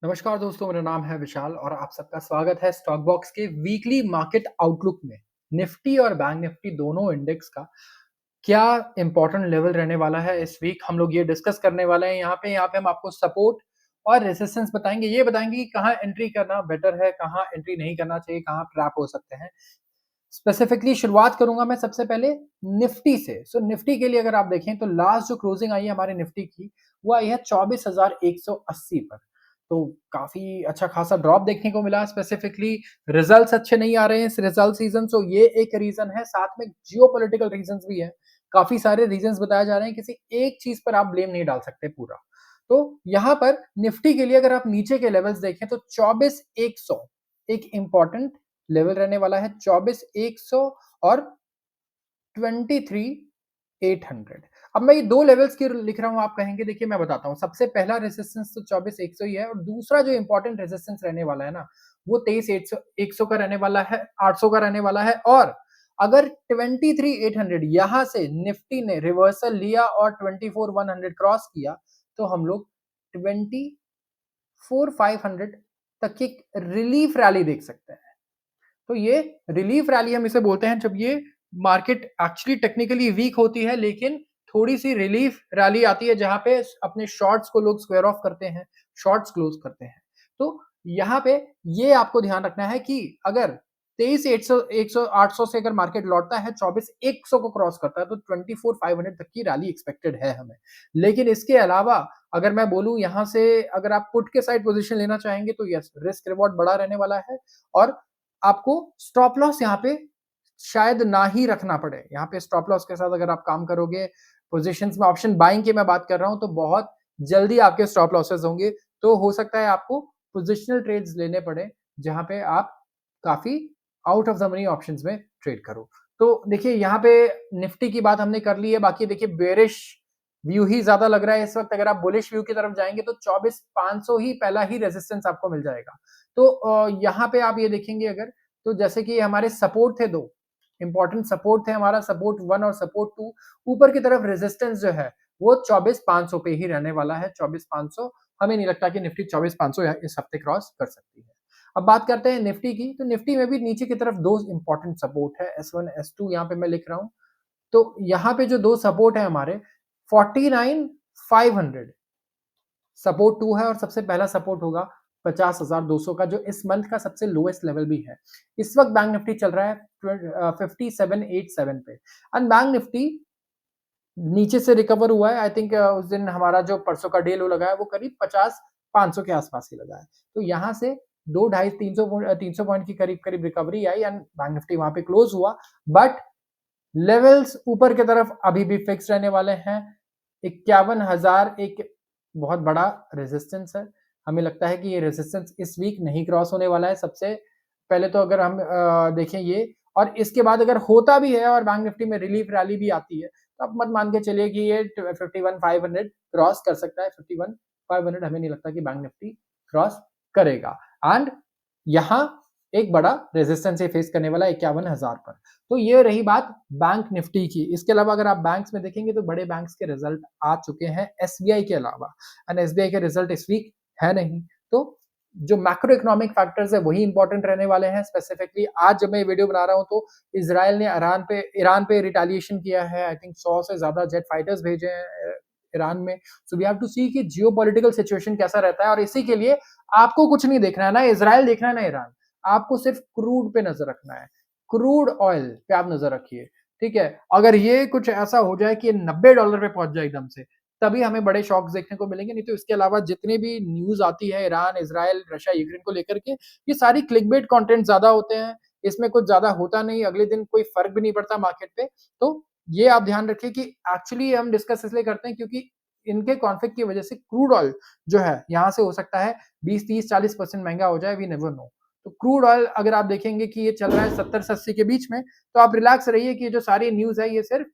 नमस्कार दोस्तों, मेरा नाम है विशाल और आप सबका स्वागत है स्टॉक बॉक्स के वीकली मार्केट आउटलुक में। निफ्टी और बैंक निफ्टी दोनों इंडेक्स का क्या इंपॉर्टेंट लेवल रहने वाला है इस वीक, हम लोग ये डिस्कस करने वाले हैं। यहाँ पे हम आपको सपोर्ट और रेजिस्टेंस बताएंगे, ये बताएंगे कि कहाँ एंट्री करना बेटर है, कहाँ एंट्री नहीं करना चाहिए, कहाँ ट्रैप हो सकते हैं। स्पेसिफिकली शुरुआत करूंगा मैं सबसे पहले निफ्टी से। निफ्टी के लिए अगर आप देखें तो लास्ट जो क्लोजिंग आई है हमारे निफ्टी की, वो आई है 24,180 पर। तो काफी अच्छा खासा ड्रॉप देखने को मिला। स्पेसिफिकली रिजल्ट्स अच्छे नहीं आ रहे हैं इस रिजल्ट सीजन, सो ये एक रीजन है। साथ में जियोपॉलिटिकल रीजंस भी है, काफी सारे रीजंस बताए जा रहे हैं, किसी एक चीज पर आप ब्लेम नहीं डाल सकते पूरा। तो यहाँ पर निफ्टी के लिए अगर आप नीचे के लेवल्स देखें तो 24,100 एक इंपॉर्टेंट लेवल रहने वाला है, 24,100 और 23,800। अब मैं ये दो लेवल्स की लिख रहा हूं, आप कहेंगे देखिए मैं बताता हूं। सबसे पहला रेजिस्टेंस तो 24,100 ही है, और दूसरा जो इंपॉर्टेंट रेजिस्टेंस रहने वाला है ना, वो 23,100 का रहने वाला है, 800 का रहने वाला है। और अगर 23,800 यहां से निफ्टी ने रिवर्सल लिया और 24,100 क्रॉस किया, तो हम लोग 24,500 तक की रिलीफ रैली देख सकते हैं। तो ये रिलीफ रैली हम इसे बोलते हैं, जब ये मार्केट एक्चुअली टेक्निकली वीक होती है, लेकिन थोड़ी सी रिलीफ रैली आती है जहां पे अपने शॉर्ट्स को लोग स्क्वायर ऑफ करते हैं, शॉर्ट्स क्लोज करते हैं। तो यहाँ पे ये आपको ध्यान रखना है कि अगर 23,800 से अगर मार्केट लौटता है, 24,100 को क्रॉस करता है, तो 24,500 तक की रैली एक्सपेक्टेड है हमें। लेकिन इसके अलावा अगर मैं बोलूं, यहां से अगर आप पुट के साइड पोजीशन लेना चाहेंगे तो यस, रिस्क रिवॉर्ड बड़ा रहने वाला है, और आपको स्टॉप लॉस यहाँ पे शायद ना ही रखना पड़े। यहाँ पे स्टॉप लॉस के साथ अगर आप काम करोगे, पोजीशंस में ऑप्शन बाइंग की मैं बात कर रहा हूं, तो बहुत जल्दी आपके स्टॉप लॉसेस होंगे। तो हो सकता है आपको पोजिशनल ट्रेड्स लेने पड़े, जहां पे आप काफी out of the money options में ट्रेड करो। तो देखिए यहाँ पे निफ्टी की बात हमने कर ली है। बाकी देखिए बेरिश व्यू ही ज्यादा लग रहा है इस वक्त। अगर आप बुलिश व्यू की तरफ जाएंगे तो 24,500 ही पहला ही रेजिस्टेंस आपको मिल जाएगा। तो यहाँ पे आप ये देखेंगे अगर, तो जैसे कि हमारे सपोर्ट थे दो इंपॉर्टेंट सपोर्ट थे, हमारा सपोर्ट 1 और सपोर्ट 2। ऊपर की तरफ रेजिस्टेंस जो है वो 24,500 पे ही रहने वाला है। 24,500, हमें नहीं लगता कि निफ्टी 24,500 इस हफ्ते क्रॉस कर सकती है। अब बात करते हैं निफ्टी की। तो निफ्टी में भी नीचे की तरफ दो इंपॉर्टेंट सपोर्ट है, S1 S2 यहाँ पे मैं लिख रहा हूँ। तो यहाँ पे जो दो सपोर्ट है हमारे, 49,500 सपोर्ट 2 है, और सबसे पहला सपोर्ट होगा 50,200 का, जो इस मंथ का सबसे लोएस्ट लेवल भी है। इस वक्त बैंक निफ्टी चल रहा है 5787 पे, एंड बैंक निफ्टी नीचे से रिकवर हुआ है। आई थिंक उस दिन हमारा जो परसों का डे लो लगा है वो करीब 50-500 के आसपास ही लगा है। तो यहाँ से 2 250 300 पॉइंट की करीब करीब recovery I, and bank Nifty वहां पे क्लोज हुआ। बट लेवल्स ऊपर की तरफ अभी भी फिक्स रहने वाले हैं। 51,000 एक बहुत बड़ा रेजिस्टेंस है। हमें लगता है कि ये रेजिस्टेंस इस वीक नहीं क्रॉस होने वाला है। सबसे पहले तो अगर हम देखें ये, और इसके बाद अगर होता भी है और बैंक निफ्टी में रिलीफ रैली भी आती है, तो आप मत मान के चलिए कि ये 51,500 क्रॉस कर सकता है। 51,500 हमें नहीं लगता कि बैंक निफ्टी क्रॉस करेगा। एंड यहाँ एक बड़ा रेजिस्टेंस ये फेस करने वाला है 51,000 पर। तो ये रही बात बैंक निफ्टी की। इसके अलावा अगर आप बैंक्स में देखेंगे तो बड़े बैंक्स के रिजल्ट आ चुके हैं एसबीआई के अलावा, एंड एसबीआई के रिजल्ट इस वीक है नहीं। तो जो मैक्रो इकोनॉमिक फैक्टर्स है वही इंपॉर्टेंट रहने वाले हैं। स्पेसिफिकली आज जब मैं वीडियो बना रहा हूं तो इसराइल ने ईरान पे रिटेलिएशन किया है। आई थिंक 100 से ज्यादा जेट फाइटर्स भेजे हैं ईरान में। सो वी हैव टू सी कि जियोपॉलिटिकल सिचुएशन कैसा रहता है, और इसी के लिए आपको कुछ नहीं देखना है, ना इसराइल देखना है ना ईरान। आपको सिर्फ क्रूड पे नजर रखना है, क्रूड ऑयल पे आप नजर रखिए। ठीक है, अगर ये कुछ ऐसा हो जाए कि $90 पे पहुंच जाए एकदम से, तभी हमें बड़े शॉक्स देखने को मिलेंगे। नहीं तो इसके अलावा जितने भी न्यूज आती है ईरान, इसराइल, रशिया, यूक्रेन को लेकर के, ये सारी क्लिकबेट कंटेंट ज्यादा होते हैं। इसमें कुछ ज्यादा होता नहीं, अगले दिन कोई फर्क भी नहीं पड़ता मार्केट पे। तो ये आप ध्यान रखिए कि एक्चुअली हम डिस्कस इसलिए करते हैं क्योंकि इनके कॉन्फ्लिक्ट की वजह से क्रूड ऑयल जो है यहाँ से हो सकता है 20-30-40% महंगा हो जाए, वी नेवर नो। तो क्रूड ऑयल अगर आप देखेंगे कि ये चल रहा है 70 से 80 के बीच में, तो आप रिलैक्स रहिए कि ये जो सारी न्यूज है ये सिर्फ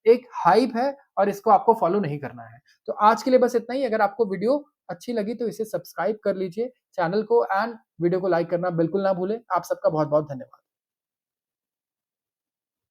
एक हाइप है, और इसको आपको फॉलो नहीं करना है। तो आज के लिए बस इतना ही। अगर आपको वीडियो अच्छी लगी तो इसे सब्सक्राइब कर लीजिए चैनल को, एंड वीडियो को लाइक करना बिल्कुल ना भूलें। आप सबका बहुत बहुत धन्यवाद।